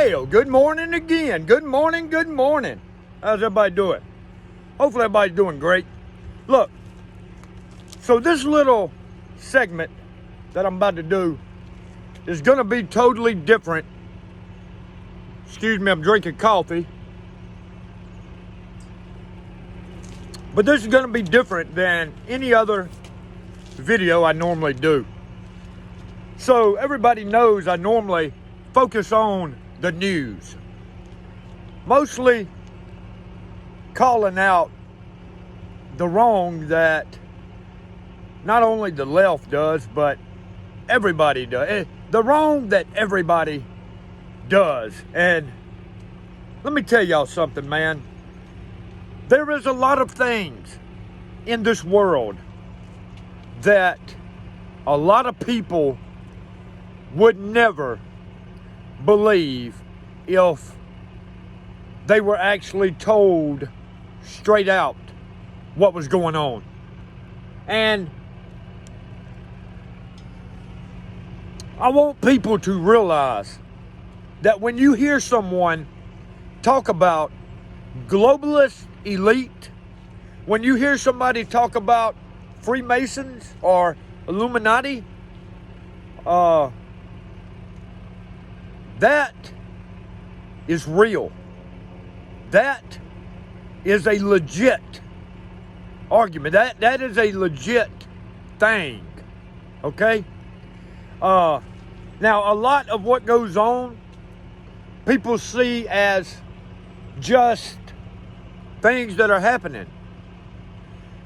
Well, good morning again. Good morning, good morning. How's everybody doing? Hopefully everybody's doing great. Look, so this little segment that I'm about to do is going to be totally different. Excuse me, I'm drinking coffee. But this is going to be different than any other video I normally do. So everybody knows I normally focus on the news. Mostly calling out the wrong that not only the left does, but everybody does. The wrong that everybody does. And let me tell y'all something, man. There is a lot of things in this world that a lot of people would never believe if they were actually told straight out what was going on. And I want people to realize that when you hear someone talk about globalist elite, when you hear somebody talk about Freemasons or Illuminati, that is real. That is a legit argument. That is a legit thing. Okay? Now, a lot of what goes on, people see as just things that are happening.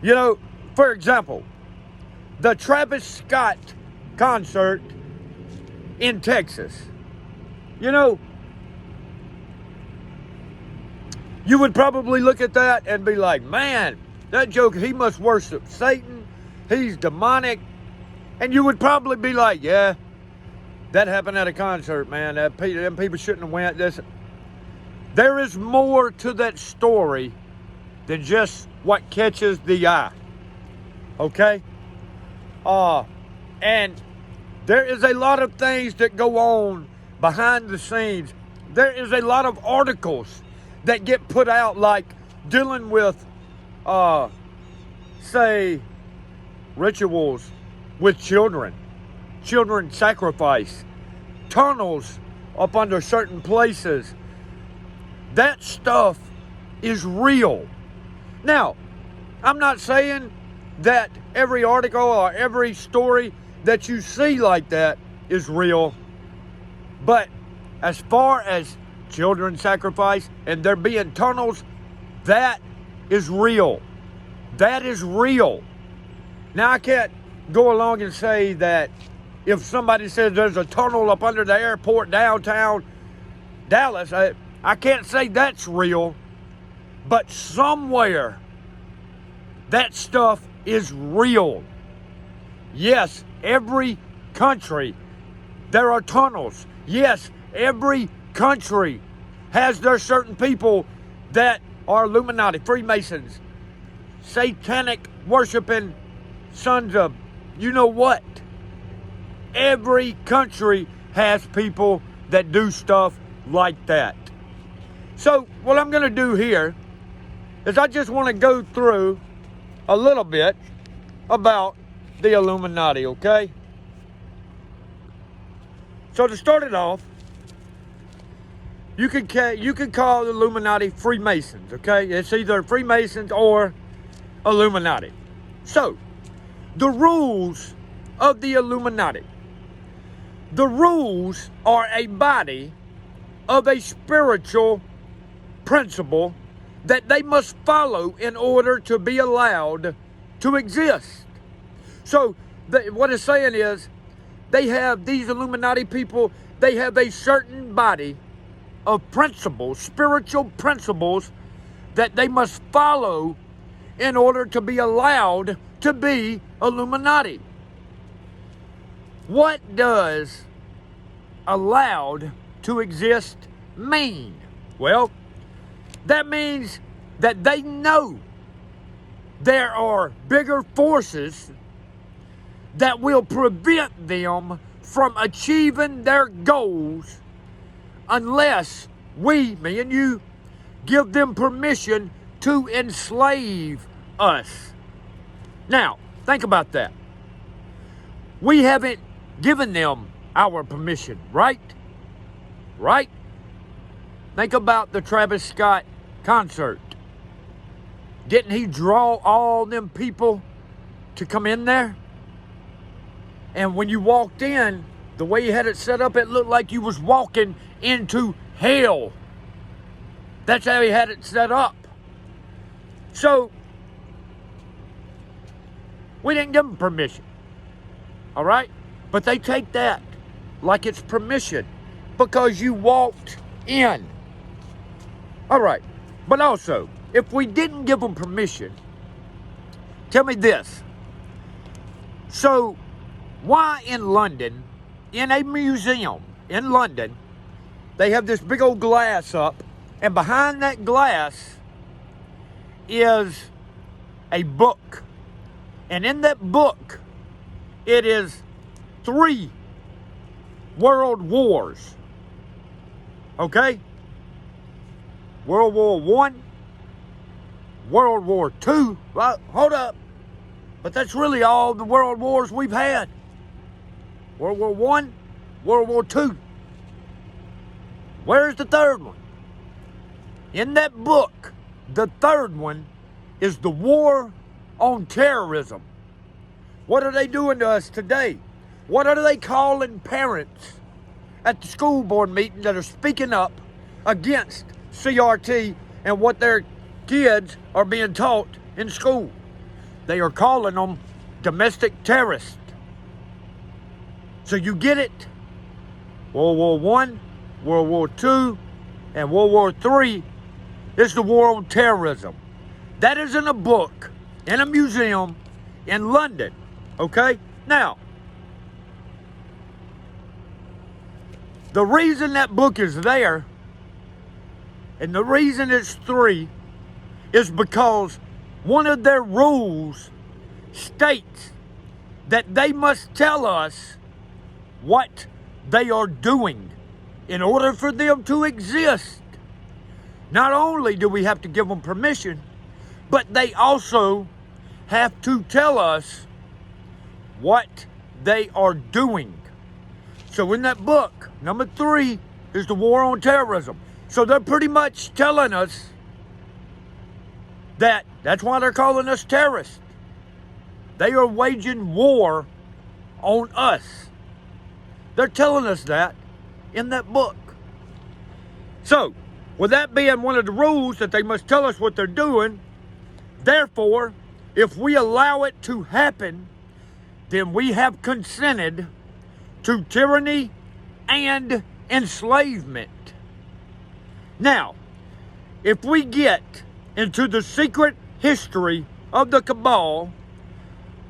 You know, for example, the Travis Scott concert in Texas. You know, you would probably look at that and be like, man, that joker, he must worship Satan. He's demonic. And you would probably be like, yeah, that happened at a concert, man. Them people shouldn't have went. There is more to that story than just what catches the eye. Okay? And there is a lot of things that go on behind the scenes. There is a lot of articles that get put out, like dealing with, say, rituals with children sacrifice, tunnels up under certain places. That stuff is real. Now, I'm not saying that every article or every story that you see like that is real, but as far as children sacrifice and there being tunnels, that is real. That is real. Now, I can't go along and say that if somebody says there's a tunnel up under the airport downtown Dallas, I can't say that's real, but somewhere that stuff is real. Yes, every country, there are tunnels. Yes, every country has their certain people that are Illuminati, Freemasons, satanic worshiping sons of you know what. Every country has people that do stuff like that. So what I'm going to do here is I just want to go through a little bit about the Illuminati, okay? So to start it off, you can call the Illuminati Freemasons, okay? It's either Freemasons or Illuminati. So, the rules of the Illuminati. The rules are a body of a spiritual principle that they must follow in order to be allowed to exist. So, what it's saying is, they have these Illuminati people, they have a certain body of principles, spiritual principles, that they must follow in order to be allowed to be Illuminati. What does allowed to exist mean? Well, that means that they know there are bigger forces that will prevent them from achieving their goals unless we, me and you, give them permission to enslave us. Now, think about that. We haven't given them our permission, right? Right? Think about the Travis Scott concert. Didn't he draw all them people to come in there? And when you walked in, the way he had it set up, it looked like you was walking into hell. That's how he had it set up. So, we didn't give them permission. All right? But they take that like it's permission because you walked in. All right. But also, if we didn't give them permission, tell me this. So, why in London, in a museum in London, they have this big old glass up, and behind that glass is a book. And in that book, it is 3 world wars. Okay? World War I, World War II. Well, hold up. But that's really all the world wars we've had. World War I, World War II. Where's the third one? In that book, the third one is the war on terrorism. What are they doing to us today? What are they calling parents at the school board meeting that are speaking up against CRT and what their kids are being taught in school? They are calling them domestic terrorists. So you get it? World War I, World War II, and World War III is the war on terrorism. That is in a book, in a museum in London. Okay? Now, the reason that book is there, and the reason it's 3, is because one of their rules states that they must tell us what they are doing in order for them to exist. Not only do we have to give them permission, but they also have to tell us what they are doing. So in that book, number 3 is the war on terrorism. So they're pretty much telling us that that's why they're calling us terrorists. They are waging war on us. They're telling us that in that book. So, with that being one of the rules that they must tell us what they're doing, therefore, if we allow it to happen, then we have consented to tyranny and enslavement. Now, if we get into the secret history of the cabal,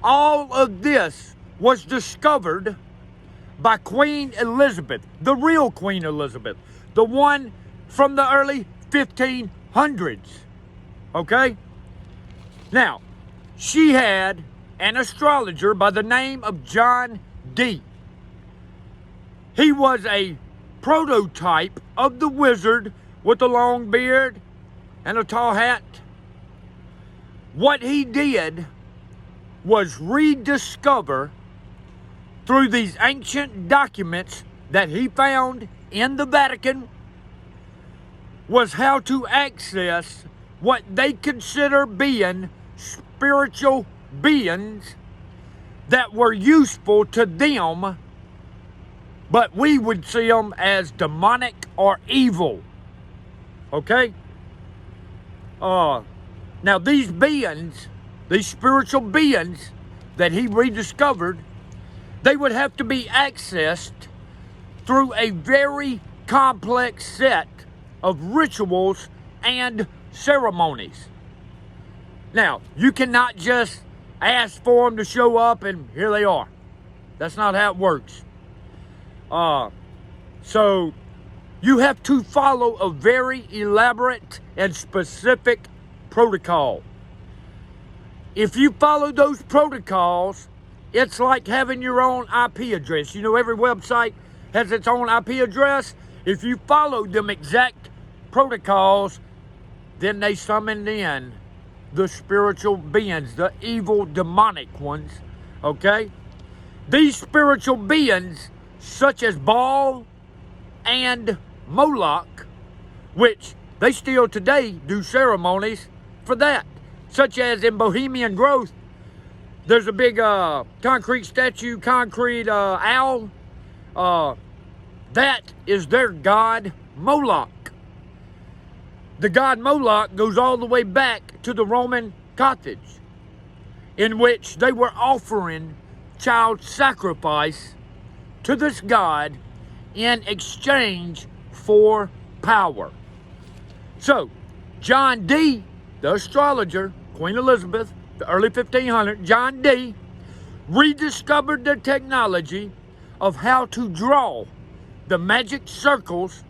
all of this was discovered by Queen Elizabeth, the real Queen Elizabeth, the one from the early 1500s. Okay? Now, she had an astrologer by the name of John Dee. He was a prototype of the wizard with a long beard and a tall hat. What he did was rediscover through these ancient documents that he found in the Vatican was how to access what they consider being spiritual beings that were useful to them, but we would see them as demonic or evil. Okay? Now these beings, these spiritual beings that he rediscovered, they would have to be accessed through a very complex set of rituals and ceremonies. Now, you cannot just ask for them to show up and here they are. That's not how it works. So you have to follow a very elaborate and specific protocol. If you follow those protocols, it's like having your own IP address. You know, every website has its own IP address. If you follow them exact protocols, then they summoned in the spiritual beings, the evil demonic ones, okay? These spiritual beings, such as Baal and Moloch, which they still today do ceremonies for that, such as in Bohemian Grove, there's a big concrete statue, concrete owl. That is their god, Moloch. The god Moloch goes all the way back to the Roman Carthage, in which they were offering child sacrifice to this god in exchange for power. So, John Dee, the astrologer, Queen Elizabeth, the early 1500s, John Dee, rediscovered the technology of how to draw the magic circles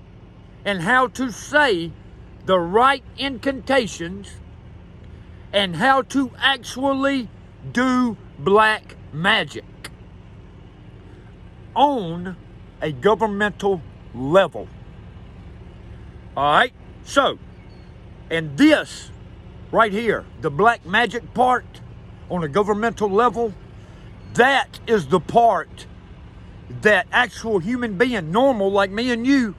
and how to say the right incantations and how to actually do black magic on a governmental level. All right, so, and this right here, the black magic part on a governmental level, that is the part that actual human being, normal like me and you,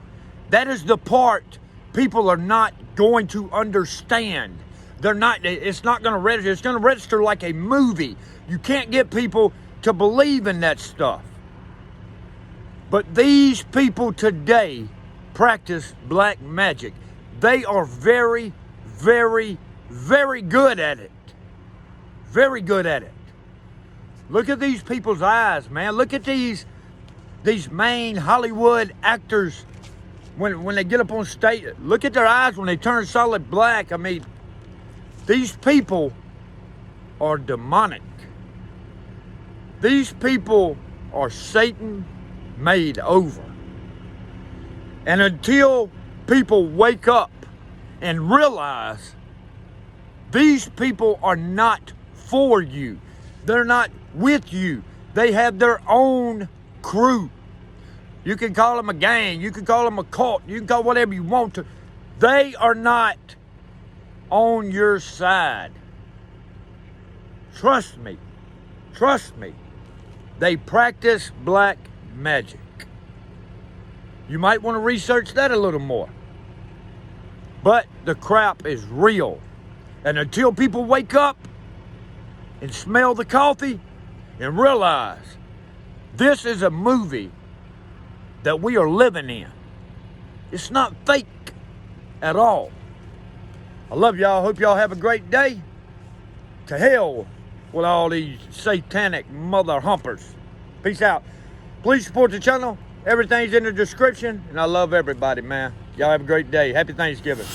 that is the part people are not going to understand. It's not going to register. It's going to register like a movie. You can't get people to believe in that stuff. But these people today practice black magic. They are very, very, very good at it. Very good at it. Look at these people's eyes, man. Look at these main Hollywood actors when they get up on stage. Look at their eyes when they turn solid black. I mean, these people are demonic. These people are Satan made over. And until people wake up and realize these people are not for you, they're not with you, they have their own crew. You can call them a gang, you can call them a cult, you can call whatever you want to. They are not on your side. Trust me. Trust me. They practice black magic. You might want to research that a little more. But the crap is real. And until people wake up and smell the coffee and realize this is a movie that we are living in, it's not fake at all. I love y'all. Hope y'all have a great day. To hell with all these satanic mother humpers. Peace out. Please support the channel. Everything's in the description. And I love everybody, man. Y'all have a great day. Happy Thanksgiving.